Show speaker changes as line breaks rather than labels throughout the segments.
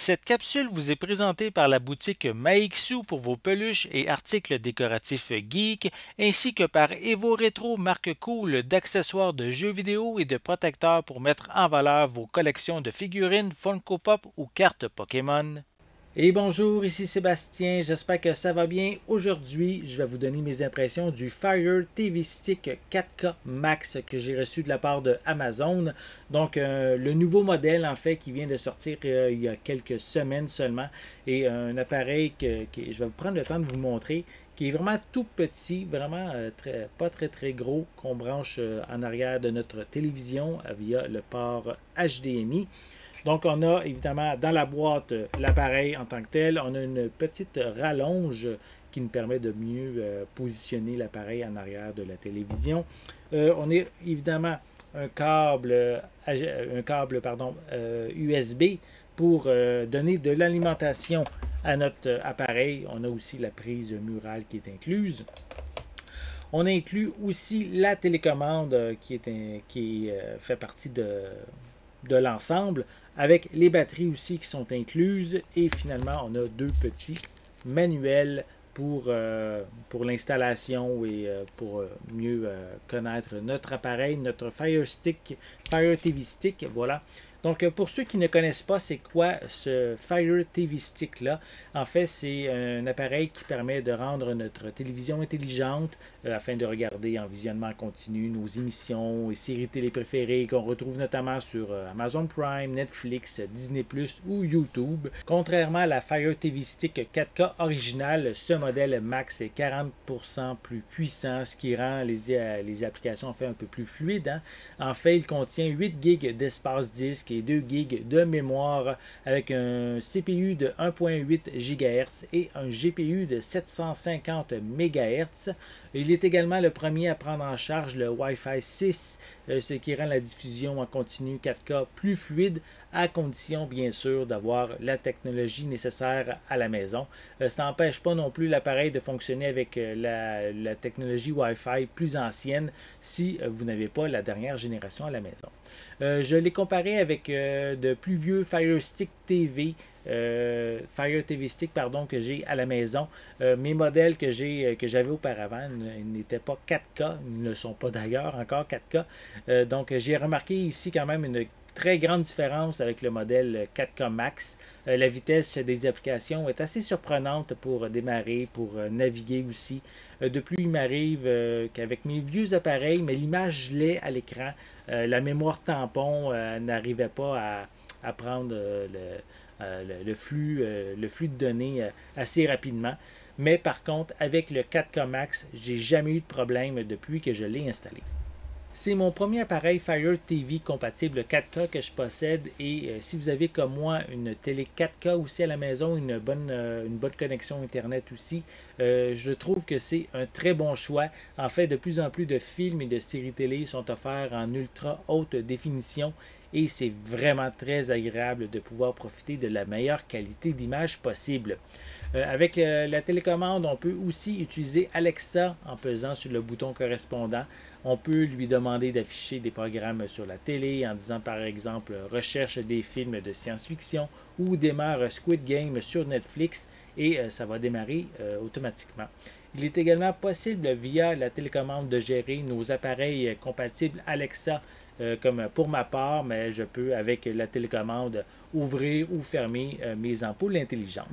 Cette capsule vous est présentée par la boutique Maixu pour vos peluches et articles décoratifs geek, ainsi que par Evo Retro, marque cool d'accessoires de jeux vidéo et de protecteurs pour mettre en valeur vos collections de figurines Funko Pop ou cartes Pokémon. Et bonjour, ici Sébastien, j'espère que ça va bien. Aujourd'hui, je vais vous donner mes impressions du Fire TV Stick 4K Max que j'ai reçu de la part de Amazon. Donc, le nouveau modèle, en fait, qui vient de sortir il y a quelques semaines seulement. Et un appareil que je vais vous prendre le temps de vous montrer, qui est vraiment tout petit, vraiment pas très gros, qu'on branche en arrière de notre télévision via le port HDMI. Donc, on a évidemment dans la boîte l'appareil en tant que tel. On a une petite rallonge qui nous permet de mieux positionner l'appareil en arrière de la télévision. On a évidemment un câble USB pour donner de l'alimentation à notre appareil. On a aussi la prise murale qui est incluse. On inclut aussi la télécommande qui fait partie de l'ensemble, avec les batteries aussi qui sont incluses. Et finalement, on a deux petits manuels pour l'installation et pour mieux connaître notre appareil, notre Fire TV Stick. Voilà. Donc, pour ceux qui ne connaissent pas, c'est quoi ce Fire TV Stick-là? En fait, c'est un appareil qui permet de rendre notre télévision intelligente afin de regarder en visionnement continu nos émissions et séries télé préférées qu'on retrouve notamment sur Amazon Prime, Netflix, Disney+, ou YouTube. Contrairement à la Fire TV Stick 4K originale, ce modèle Max est 40% plus puissant, ce qui rend les applications en fait un peu plus fluides. Hein? En fait, il contient 8 GB d'espace disque et 2 GB de mémoire avec un CPU de 1.8 GHz et un GPU de 750 MHz. Il est également le premier à prendre en charge le Wi-Fi 6, ce qui rend la diffusion en continu 4K plus fluide, à condition bien sûr d'avoir la technologie nécessaire à la maison. Ça n'empêche pas non plus l'appareil de fonctionner avec la technologie Wi-Fi plus ancienne si vous n'avez pas la dernière génération à la maison. Je l'ai comparé avec de plus vieux Fire Stick TV, Fire TV Stick pardon, que j'ai à la maison. Mes modèles que j'avais auparavant n'étaient pas 4K, ils ne sont pas d'ailleurs encore 4K. Donc j'ai remarqué ici quand même une très grande différence avec le modèle 4K Max. La vitesse des applications est assez surprenante pour démarrer, pour naviguer aussi. De plus, il m'arrive qu'avec mes vieux appareils, mais l'image je l'ai à l'écran. La mémoire tampon n'arrivait pas à prendre le flux de données assez rapidement. Mais par contre, avec le 4K Max, j'ai jamais eu de problème depuis que je l'ai installé. C'est mon premier appareil Fire TV compatible 4K que je possède et si vous avez comme moi une télé 4K aussi à la maison, une bonne connexion Internet aussi, je trouve que c'est un très bon choix. En fait, de plus en plus de films et de séries télé sont offerts en ultra haute définition et c'est vraiment très agréable de pouvoir profiter de la meilleure qualité d'image possible. Avec la télécommande, on peut aussi utiliser Alexa en pesant sur le bouton correspondant. On peut lui demander d'afficher des programmes sur la télé en disant par exemple recherche des films de science-fiction ou démarre Squid Game sur Netflix et ça va démarrer automatiquement. Il est également possible via la télécommande de gérer nos appareils compatibles Alexa comme pour ma part, mais je peux avec la télécommande ouvrir ou fermer mes ampoules intelligentes.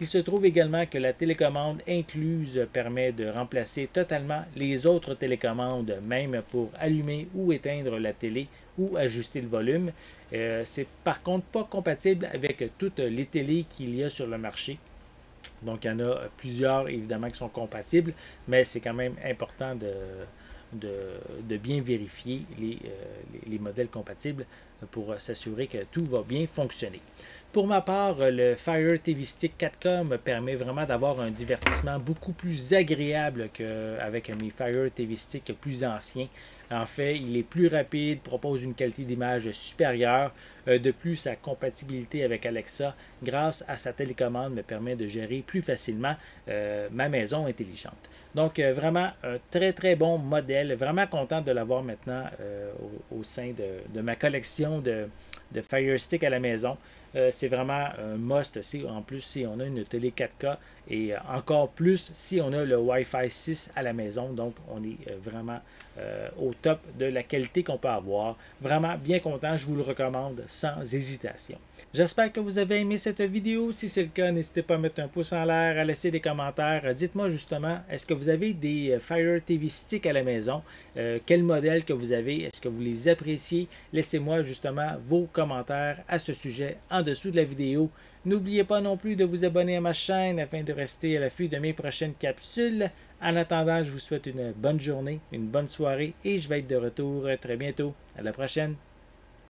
Il se trouve également que la télécommande incluse permet de remplacer totalement les autres télécommandes, même pour allumer ou éteindre la télé ou ajuster le volume. C'est par contre pas compatible avec toutes les télés qu'il y a sur le marché. Donc, il y en a plusieurs, évidemment, qui sont compatibles, mais c'est quand même important de bien vérifier les modèles compatibles pour s'assurer que tout va bien fonctionner. Pour ma part, le Fire TV Stick 4K me permet vraiment d'avoir un divertissement beaucoup plus agréable qu'avec mes Fire TV Stick plus anciens. En fait, il est plus rapide, propose une qualité d'image supérieure. De plus, sa compatibilité avec Alexa, grâce à sa télécommande, me permet de gérer plus facilement ma maison intelligente. Donc, vraiment un très bon modèle. Vraiment content de l'avoir maintenant au sein de ma collection de Fire Stick à la maison. C'est vraiment un must. En plus, si on a une télé 4K et encore plus si on a le Wi-Fi 6 à la maison. Donc, on est vraiment au top de la qualité qu'on peut avoir. Vraiment bien content. Je vous le recommande sans hésitation. J'espère que vous avez aimé cette vidéo. Si c'est le cas, n'hésitez pas à mettre un pouce en l'air, à laisser des commentaires. Dites-moi justement, est-ce que vous avez des Fire TV Stick à la maison? Quel modèle que vous avez? Est-ce que vous les appréciez? Laissez-moi justement vos commentaires à ce sujet en dessous de la vidéo. N'oubliez pas non plus de vous abonner à ma chaîne afin de rester à l'affût de mes prochaines capsules. En attendant, je vous souhaite une bonne journée, une bonne soirée et je vais être de retour très bientôt. À la prochaine!